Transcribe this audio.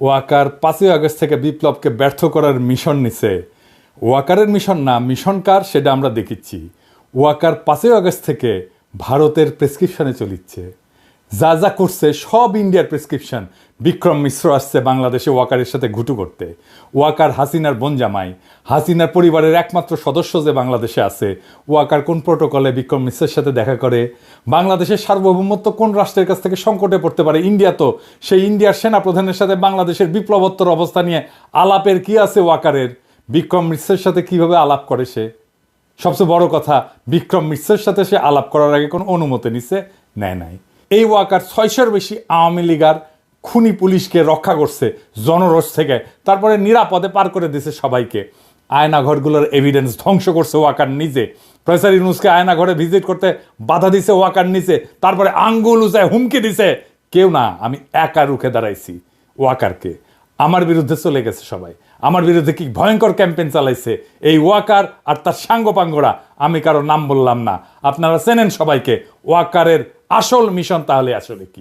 Waker 5ই August থেকে বিপ্লবকে ব্যর্থ করার মিশন নিছে। ওয়াকারের মিশন না, মিশন কার সেটা আমরা দেখিচ্ছি। ওয়াকার 5ই আগস্ট থেকে ভারতের প্রেসক্রিপশনে চলিচ্ছে, যা যা করছে সব ইন্ডিয়ার প্রেসক্রিপশন। বিক্রম মিশ্র আসছে বাংলাদেশে ওয়াকারের সাথে ঘুটু করতে। ওয়াকার হাসিনার বোন জামাই, হাসিনার পরিবারের একমাত্র সদস্য যে বাংলাদেশে আছে। ওয়াকার কোন প্রোটোকলে বিক্রম মিশ্রের সাথে দেখা করে? বাংলাদেশের সার্বভৌমত্ব কোন রাষ্ট্রের কাছ থেকে সংকটে পড়তে পারে? ইন্ডিয়া তো। সেই ইন্ডিয়ার সেনাপ্রধানের সাথে বাংলাদেশের বিপ্লবোত্তর অবস্থা নিয়ে আলাপের কি আছে ওয়াকারের? বিক্রম মিশ্রের সাথে কিভাবে আলাপ করে সে? সবচেয়ে বড় কথা, বিক্রম মিশ্রের সাথে সে আলাপ করার আগে কোনো অনুমতি নিছে? নেয় নাই। এই ওয়াকার 600-র বেশি আওয়ামী লীগার খুনি পুলিশকে রক্ষা করছে জনরোষ থেকে, তারপরে নিরাপদে পার করে দিছে সবাইকে। আয়নাঘরগুলোর এভিডেন্স ধ্বংস করছে ওয়াকার নিজে। প্রফেসর ইউনূসকে আয়নাঘরে ভিজিট করতে বাধা দিছে ওয়াকার নিজে, তারপরে আঙ্গুল উঁচায় হুমকি দিছে। কেউ না, আমি একা রুখে দাঁড়াইছি ওয়াকারকে। আমার বিরুদ্ধে চলে গেছে সবাই, আমার বিরুদ্ধে কি ভয়ঙ্কর ক্যাম্পেইন চালাইছে এই ওয়াকার আর তার সাঙ্গপাঙ্গরা। আমি কারো নাম বললাম না, আপনারা চেনেন সবাইকে। ওয়াকারের আসল মিশন তাহলে আসলে কি?